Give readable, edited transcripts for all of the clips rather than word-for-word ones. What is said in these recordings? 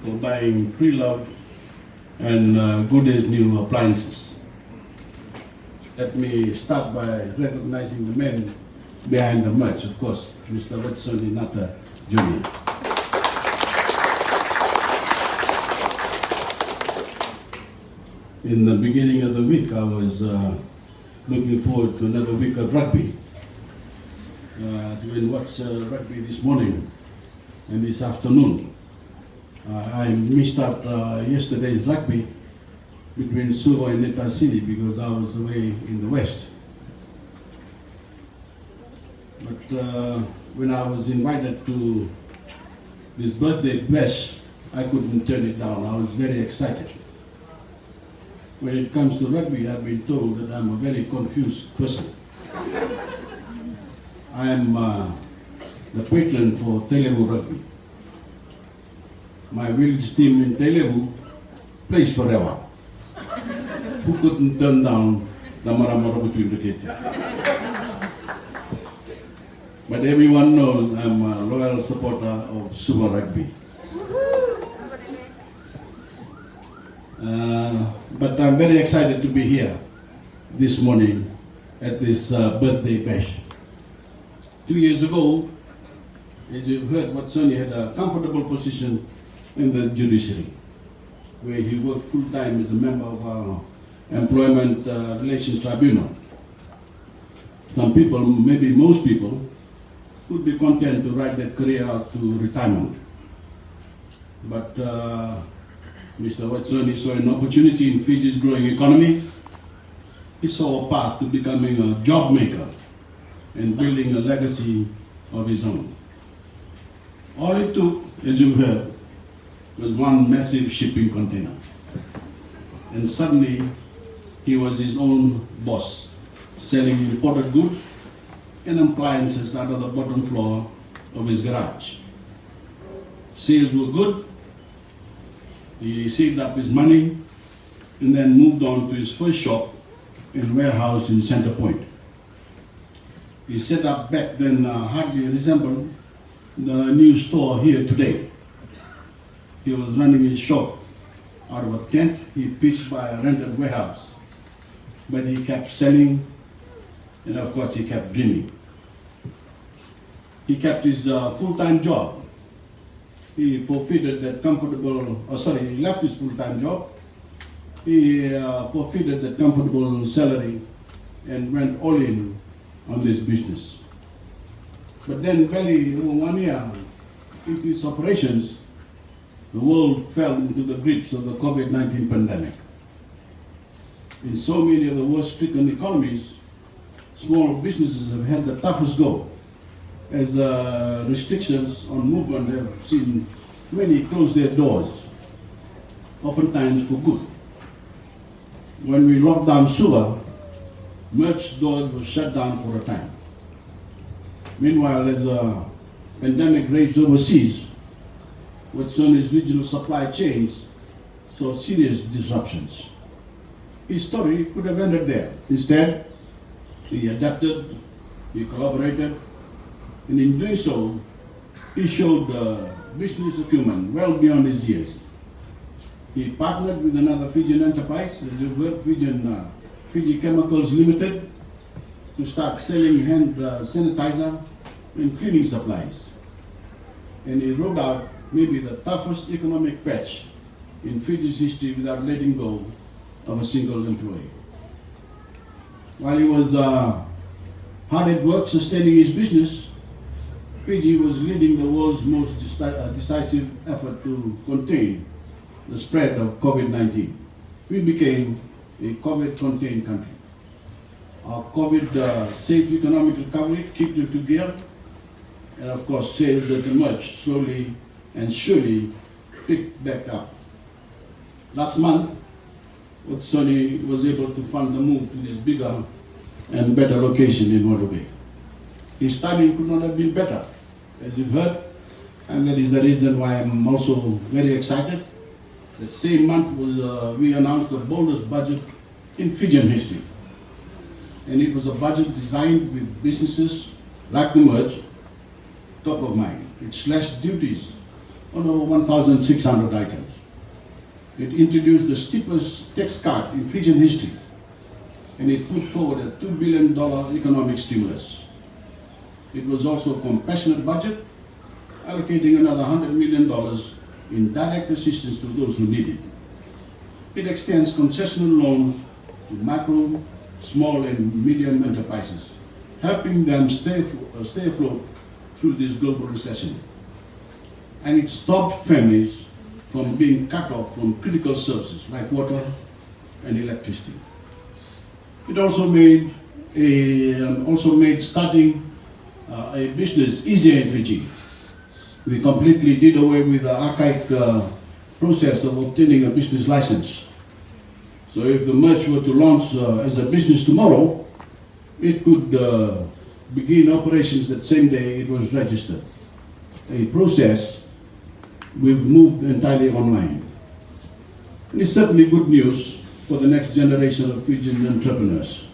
for buying pre-loved and good as new appliances. Let me start by recognizing the men behind the merch, of course, Mr. Watisoni Nata Jnr. In the beginning of the week, I was looking forward to another week of rugby. Doing watch rugby this morning and this afternoon. I missed out yesterday's rugby between Suva and Neta City because I was away in the west. But when I was invited to this birthday bash, I couldn't turn it down. I was very excited. When it comes to rugby, I've been told that I'm a very confused person. I am the patron for Telugu rugby. My village team in Telugu plays forever. Who couldn't turn down the Maramara between the kids? But everyone knows I'm a loyal supporter of Suva Rugby. But I'm very excited to be here this morning at this birthday bash. 2 years ago, as you heard, Watisoni had a comfortable position in the judiciary, where he worked full-time as a member of our Employment Relations Tribunal. Some people, maybe most people, would be content to ride their career out to retirement. But Mr. Watisoni saw an opportunity in Fiji's growing economy. He saw a path to becoming a job maker and building a legacy of his own. All it took, as you heard, was one massive shipping container. And suddenly, he was his own boss, selling imported goods and appliances out of the bottom floor of his garage. Sales were good. He saved up his money and then moved on to his first shop and warehouse in Center Point. He set up back then hardly resembled the new store here today. He was running his shop out of a tent he pitched by a rented warehouse. But he kept selling, and of course he kept dreaming. He kept his full-time job. He forfeited that he left his full-time job. He forfeited that comfortable salary and went all in on this business. But then barely 1 year into its operations, the world fell into the grips of the COVID-19 pandemic. In so many of the worst-stricken economies, small businesses have had the toughest go, as restrictions on movement have seen many close their doors, oftentimes for good. When we locked down Suva, merch doors were shut down for a time. Meanwhile, as the pandemic raged overseas, Watisoni's regional supply chains saw serious disruptions. His story could have ended there. Instead, he adapted, he collaborated, and in doing so, he showed business acumen well beyond his years. He partnered with another Fijian enterprise, as you've heard, Fiji Chemicals Limited, to start selling hand sanitizer and cleaning supplies. And he rode out maybe the toughest economic patch in Fiji's history without letting go of a single employee. While he was hard at work sustaining his business, Fiji was leading the world's most decisive effort to contain the spread of COVID-19. We became a COVID-contained country. Our COVID-safe economic recovery kicked into gear, and of course sales that emerged slowly and surely picked back up. Last month, Watisoni was able to fund the move to this bigger and better location in Modo Bay. His timing could not have been better, as you've heard, and that is the reason why I'm also very excited. The same month we announced the boldest budget in Fijian history. And it was a budget designed with businesses like the merge top of mind. It slashed duties on over 1,600 items. It introduced the steepest tax cut in Fijian history, and it put forward a $2 billion economic stimulus. It was also a compassionate budget, allocating another $100 million in direct assistance to those who need it. It extends concessional loans to micro, small and medium enterprises, helping them stay afloat through this global recession. And it stopped families from being cut off from critical services like water and electricity. It also made starting a business easier in Fiji. We completely did away with the archaic process of obtaining a business license. So if the merge were to launch as a business tomorrow, it could begin operations that same day it was registered. A process we've moved entirely online. And it's certainly good news for the next generation of Fijian entrepreneurs,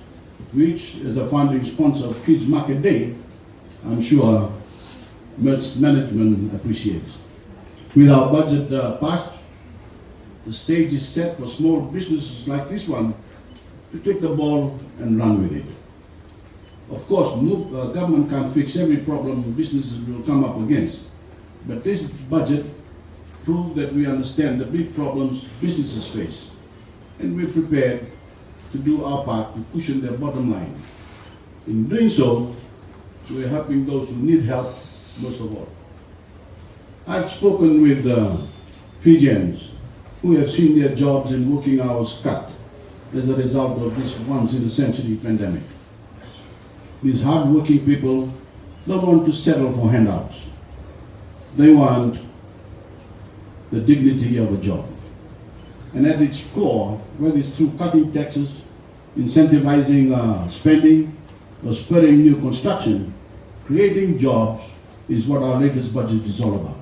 which, as a founding sponsor of Kids Market Day, I'm sure management appreciates. With our budget passed, the stage is set for small businesses like this one to take the ball and run with it. Of course, government can't fix every problem businesses will come up against, but this budget proved that we understand the big problems businesses face, and we're prepared to do our part to cushion their bottom line. In doing so, we're helping those who need help most of all. I've spoken with Fijians who have seen their jobs and working hours cut as a result of this once-in-a-century pandemic. These hard-working people don't want to settle for handouts. They want the dignity of a job. And at its core, whether it's through cutting taxes, incentivizing spending, or spurring new construction, creating jobs is what our latest budget is all about.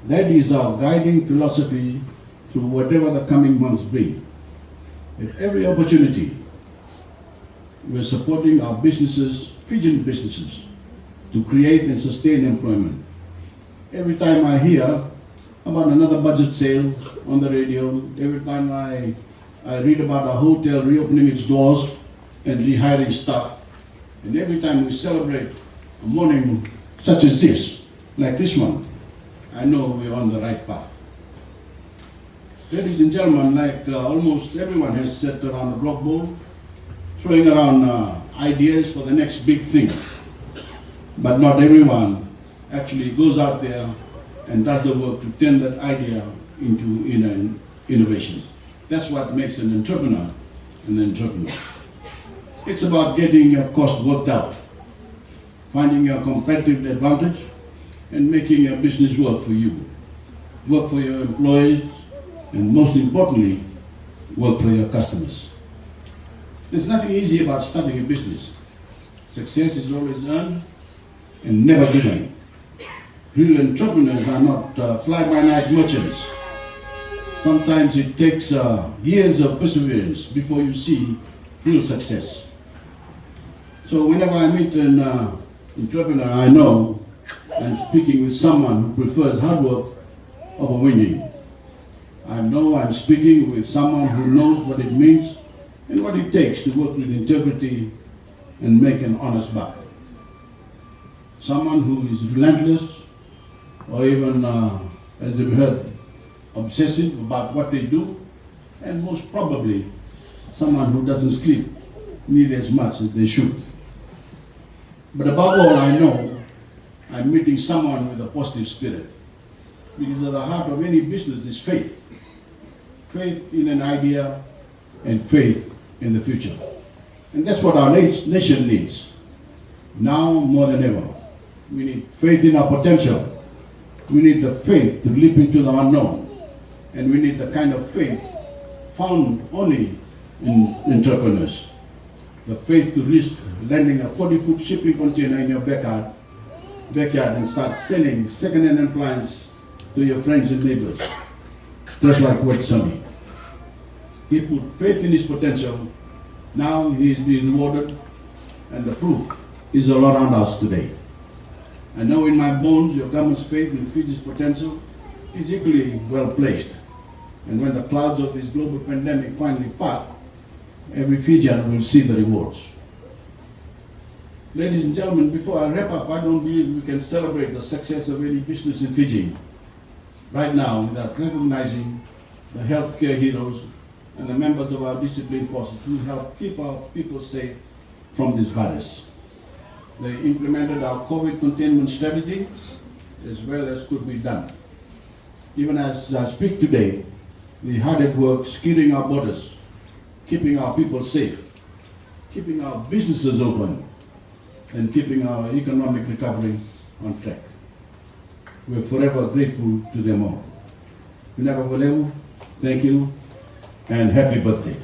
That is our guiding philosophy through whatever the coming months bring. At every opportunity, we're supporting our businesses, Fijian businesses, to create and sustain employment. Every time I hear about another budget sale on the radio, every time I read about a hotel reopening its doors and rehiring staff, and every time we celebrate a morning such as this, like this one, I know we're on the right path. Ladies and gentlemen, like almost everyone has sat around a block bowl, throwing around ideas for the next big thing. But not everyone actually goes out there and does the work to turn that idea into an innovation. That's what makes an entrepreneur an entrepreneur. It's about getting your cost worked out, finding your competitive advantage, and making your business work for you, work for your employees, and most importantly, work for your customers. There's nothing easy about starting a business. Success is always earned and never given. Real entrepreneurs are not fly-by-night merchants. Sometimes it takes years of perseverance before you see real success. So whenever I meet an entrepreneur, I know I'm speaking with someone who prefers hard work over winning. I know I'm speaking with someone who knows what it means and what it takes to work with integrity and make an honest buck. Someone who is relentless or even, as you've heard, obsessive about what they do, and most probably someone who doesn't sleep nearly as much as they should. But above all, I know I'm meeting someone with a positive spirit, because at the heart of any business is faith. Faith in an idea and faith in the future. And that's what our nation needs, now more than ever. We need faith in our potential. We need the faith to leap into the unknown. And we need the kind of faith found only in entrepreneurs. The faith to risk landing a 40-foot shipping container in your backyard and start selling second-hand appliances to your friends and neighbors. Just like Watisoni. He put faith in his potential. Now he is being rewarded, and the proof is all around us today. I know in my bones your government's faith in Fiji's potential is equally well placed. And when the clouds of this global pandemic finally part, every Fijian will see the rewards. Ladies and gentlemen, before I wrap up, I don't believe we can celebrate the success of any business in Fiji right now without recognizing the healthcare heroes and the members of our discipline forces who help keep our people safe from this virus. They implemented our COVID containment strategy as well as could be done. Even as I speak today, the hard at work securing our borders, keeping our people safe, keeping our businesses open, and keeping our economic recovery on track. We're forever grateful to them all. Thank you and happy birthday.